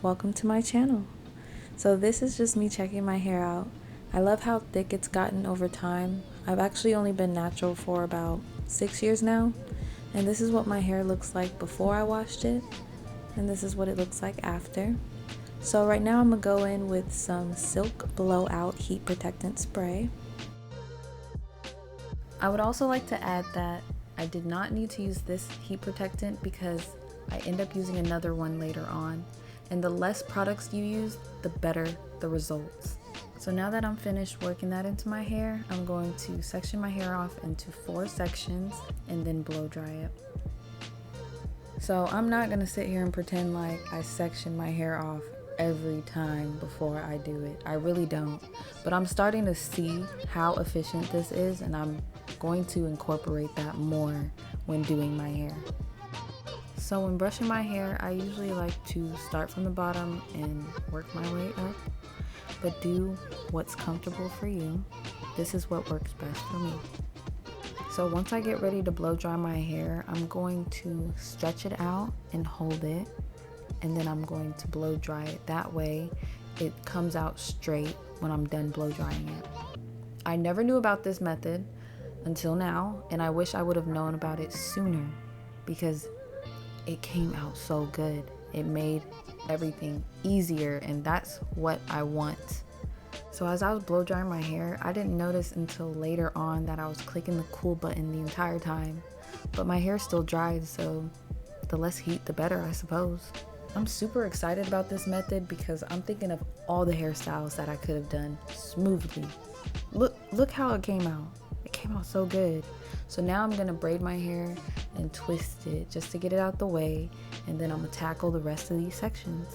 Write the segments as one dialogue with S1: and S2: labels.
S1: welcome to my channel. So this is just me checking my hair out. I love how thick it's gotten over time. I've actually only been natural for about 6 years now, and this is what my hair looks like before I washed it, and this is what it looks like after. So right now I'm gonna go in with some Silk Blowout Heat Protectant Spray. I would also like to add that I did not need to use this heat protectant because I end up using another one later on, and the less products you use, the better the results. So now that I'm finished working that into my hair, I'm going to section my hair off into 4 sections and then blow dry it. So I'm not gonna sit here and pretend like I section my hair off every time before I do it. I really don't, but I'm starting to see how efficient this is, and I'm going to incorporate that more when doing my hair. So when brushing my hair, I usually like to start from the bottom and work my way up, but do what's comfortable for you. This is what works best for me. So once I get ready to blow dry my hair, I'm going to stretch it out and hold it, and then I'm going to blow dry it. That way it comes out straight when I'm done blow drying it. I never knew about this method until now, and I wish I would have known about it sooner because it came out so good. It made everything easier, and that's what I want. So as I was blow drying my hair, I didn't notice until later on that I was clicking the cool button the entire time, but my hair still dried, so the less heat the better, I suppose. I'm super excited about this method because I'm thinking of all the hairstyles that I could have done smoothly. Look how it came out. It came out so good. So now I'm gonna braid my hair and twist it just to get it out the way, and then I'm gonna tackle the rest of these sections.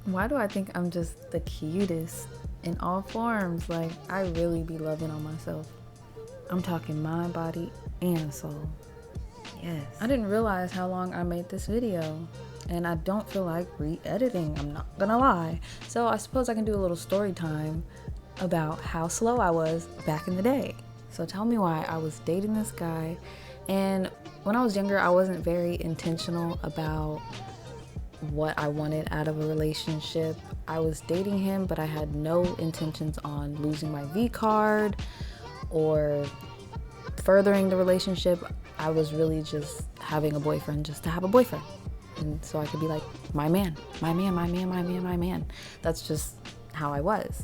S1: Why do I think I'm just the cutest in all forms? Like, I really be loving on myself. I'm talking mind, body, and soul. Yes. I didn't realize how long I made this video, and I don't feel like re-editing, I'm not gonna lie. So I suppose I can do a little story time about how slow I was back in the day. So tell me why. I was dating this guy, and when I was younger, I wasn't very intentional about what I wanted out of a relationship. I was dating him, but I had no intentions on losing my V card or furthering the relationship. I was really just having a boyfriend just to have a boyfriend, and so I could be like, my man, my man, my man, my man, my man. That's just how I was.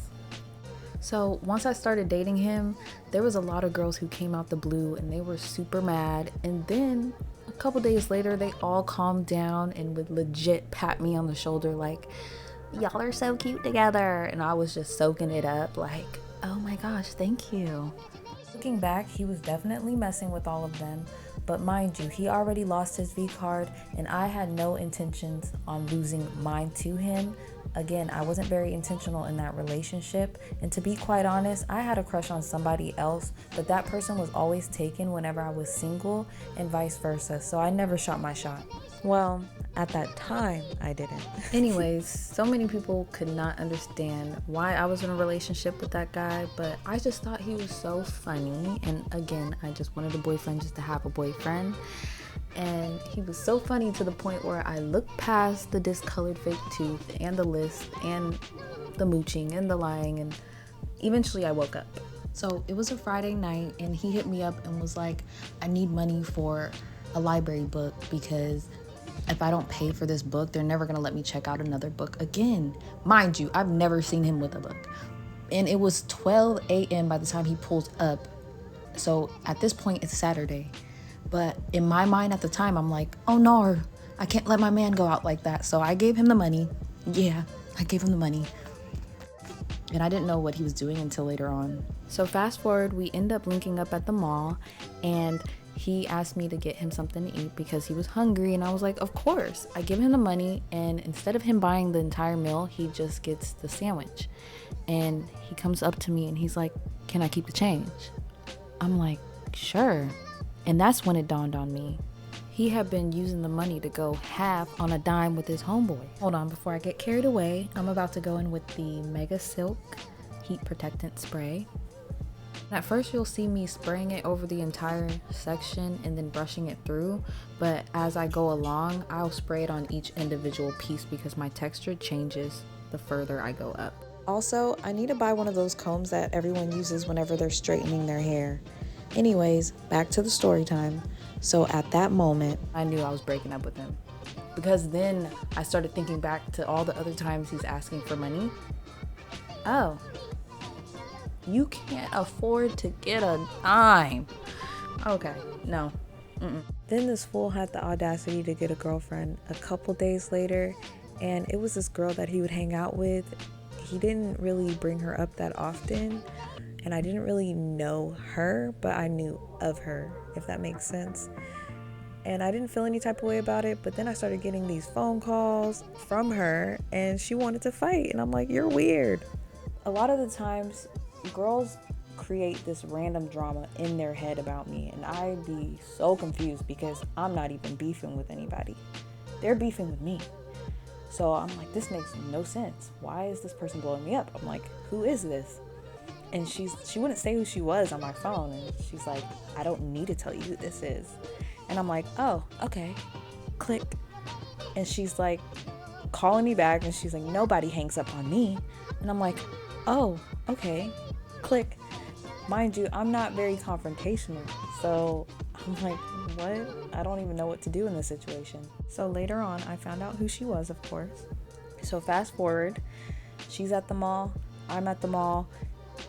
S1: So once I started dating him, there was a lot of girls who came out the blue and they were super mad, and then a couple days later they all calmed down and would legit pat me on the shoulder like, y'all are so cute together, and I was just soaking it up like, oh my gosh, thank you. Looking back, he was definitely messing with all of them, but mind you, he already lost his V card and I had no intentions on losing mine to him. Again, I wasn't very intentional in that relationship, and to be quite honest, I had a crush on somebody else, but that person was always taken whenever I was single and vice versa, so I never shot my shot. Well, at that time, I didn't. Anyways, so many people could not understand why I was in a relationship with that guy, but I just thought he was so funny, and again, I just wanted a boyfriend just to have a boyfriend. And he was so funny to the point where I looked past the discolored fake tooth and the list and the mooching and the lying, and eventually I woke up. So it was a Friday night and he hit me up and was like, I need money for a library book because if I don't pay for this book, they're never gonna let me check out another book again. Mind you, I've never seen him with a book. And it was 12 a.m. by the time he pulled up. So at this point, it's Saturday. But in my mind at the time, I'm like, oh no, I can't let my man go out like that. So I gave him the money. Yeah, I gave him the money. And I didn't know what he was doing until later on. So fast forward, we end up linking up at the mall, and he asked me to get him something to eat because he was hungry, and I was like, of course. I give him the money, and instead of him buying the entire meal, he just gets the sandwich. And he comes up to me and he's like, can I keep the change? I'm like, sure. And that's when it dawned on me. He had been using the money to go half on a dime with his homeboy. Hold on, before I get carried away, I'm about to go in with the Mega Silk Heat Protectant Spray. At first you'll see me spraying it over the entire section and then brushing it through, but as I go along, I'll spray it on each individual piece because my texture changes the further I go up.
S2: Also, I need to buy one of those combs that everyone uses whenever they're straightening their hair. Anyways, back to the story time. So at that moment,
S1: I knew I was breaking up with him, because then I started thinking back to all the other times he's asking for money. Oh, you can't afford to get a dime. Okay, no.
S2: Then this fool had the audacity to get a girlfriend a couple days later, and it was this girl that he would hang out with. He didn't really bring her up that often, and I didn't really know her, but I knew of her, if that makes sense. And I didn't feel any type of way about it, but then I started getting these phone calls from her, and she wanted to fight, and I'm like, you're weird. A lot of the times, girls create this random drama in their head about me, and I'd be so confused because I'm not even beefing with anybody. They're beefing with me. So I'm like, this makes no sense. Why is this person blowing me up? I'm like, who is this? And she wouldn't say who she was on my phone, and she's like, I don't need to tell you who this is. And I'm like, oh, okay. Click. And she's like calling me back, and she's like, nobody hangs up on me. And I'm like, oh, okay. Click. Mind you, I'm not very confrontational, so I'm like, what? I don't even know what to do in this situation. So later on, I found out who she was, of course. So fast forward, she's at the mall, I'm at the mall,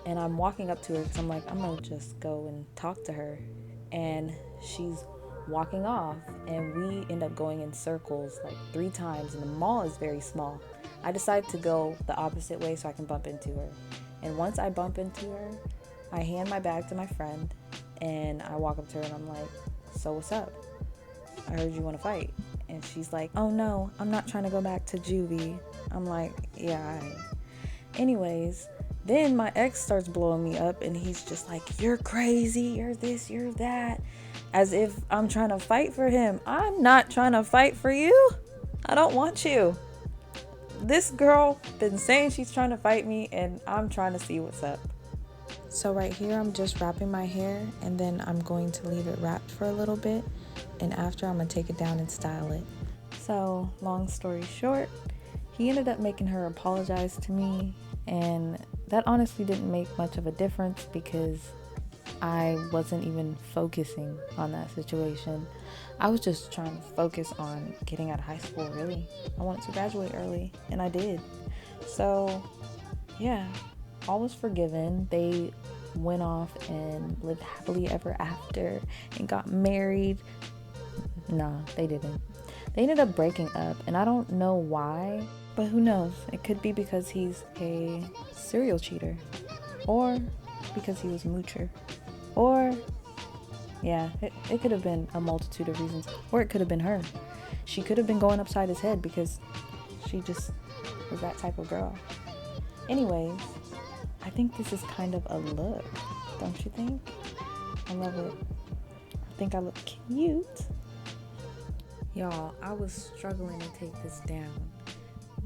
S2: and I'm walking up to her because I'm like, I'm gonna just go and talk to her. And she's walking off, and we end up going in circles like 3 times, and the mall is very small. I decide to go the opposite way so I can bump into her. And once I bump into her, I hand my bag to my friend, and I walk up to her and I'm like, so what's up? I heard you want to fight. And she's like, oh no, I'm not trying to go back to juvie. I'm like, yeah, all right. Anyways, then my ex starts blowing me up, and he's just like, you're crazy, you're this, you're that, as if I'm trying to fight for him. I'm not trying to fight for you. I don't want you. This girl been saying she's trying to fight me, and I'm trying to see what's up. So right here, I'm just wrapping my hair, and then I'm going to leave it wrapped for a little bit, and after I'm gonna take it down and style it. So long story short, he ended up making her apologize to me, and that honestly didn't make much of a difference because I wasn't even focusing on that situation. I was just trying to focus on getting out of high school, really. I wanted to graduate early, and I did. So yeah, all was forgiven. They went off and lived happily ever after and got married. Nah, they didn't. They ended up breaking up, and I don't know why, but who knows? It could be because he's a serial cheater, or because he was a moocher, or yeah, it could have been a multitude of reasons, or it could have been her. She could have been going upside his head because she just was that type of girl. Anyways, I think this is kind of a look, don't you think? I love it. I think I look cute. Y'all, I was struggling to take this down.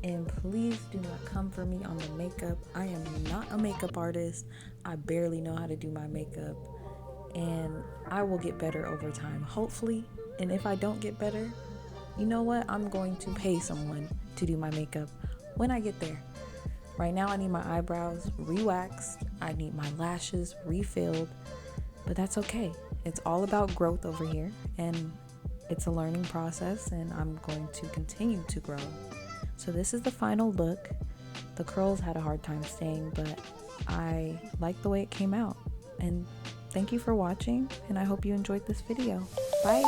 S2: And please do not come for me on the makeup. I am not a makeup artist. I barely know how to do my makeup. And I will get better over time, hopefully. And if I don't get better, you know what? I'm going to pay someone to do my makeup when I get there. Right now, I need my eyebrows re-waxed. I need my lashes refilled. But that's okay. It's all about growth over here. And it's a learning process, and I'm going to continue to grow. So this is the final look. The curls had a hard time staying, but I like the way it came out. And thank you for watching, and I hope you enjoyed this video. Bye!